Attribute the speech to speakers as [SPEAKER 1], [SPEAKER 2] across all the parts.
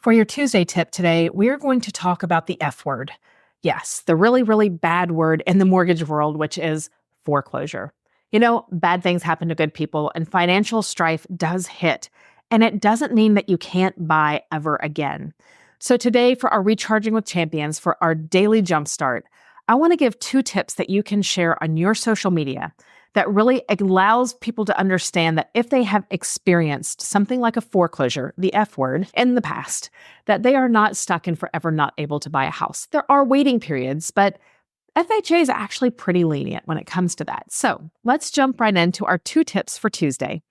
[SPEAKER 1] For your Tuesday tip today, we're going to talk about the F word. Yes, the really, really bad word in the mortgage world, which is foreclosure. Bad things happen to good people, and financial strife does hit. And it doesn't mean that you can't buy ever again. So, today, for our Recharging with Champions, for our daily jumpstart, I want to give 2 tips that you can share on your social media that really allows people to understand that if they have experienced something like a foreclosure, the F word, in the past, that they are not stuck and forever not able to buy a house. There are waiting periods, but FHA is actually pretty lenient when it comes to that. So let's jump right into our 2 tips for Tuesday.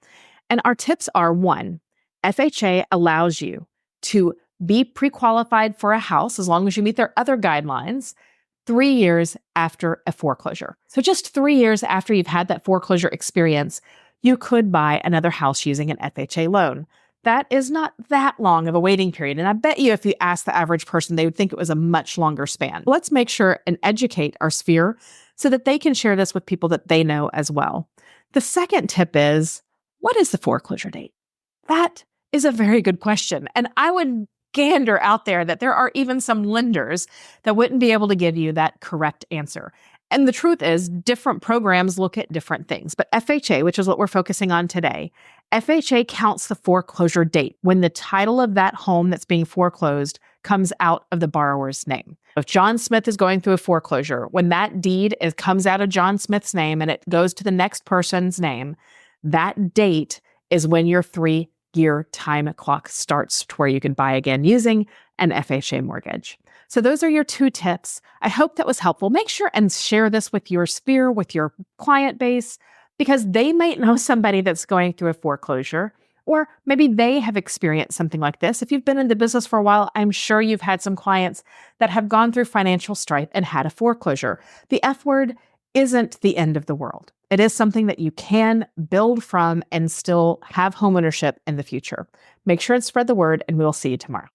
[SPEAKER 1] And our tips are 1, FHA allows you to be pre-qualified for a house as long as you meet their other guidelines 3 years after a foreclosure. So just 3 years after you've had that foreclosure experience, you could buy another house using an FHA loan. That is not that long of a waiting period. And I bet you if you ask the average person, they would think it was a much longer span. Let's make sure and educate our sphere so that they can share this with people that they know as well. The second tip is, what is the foreclosure date? That is a very good question. And I would gander out there that there are even some lenders that wouldn't be able to give you that correct answer. And the truth is, different programs look at different things. But FHA, which is what we're focusing on today, FHA counts the foreclosure date when the title of that home that's being foreclosed comes out of the borrower's name. If John Smith is going through a foreclosure, when that deed comes out of John Smith's name and it goes to the next person's name, that date is when your 3-year time clock starts to where you can buy again using an FHA mortgage. So those are your 2 tips. I hope that was helpful. Make sure and share this with your sphere, with your client base, because they might know somebody that's going through a foreclosure, or maybe they have experienced something like this. If you've been in the business for a while, I'm sure you've had some clients that have gone through financial strife and had a foreclosure. The F word isn't the end of the world. It is something that you can build from and still have homeownership in the future. Make sure and spread the word, and we'll see you tomorrow.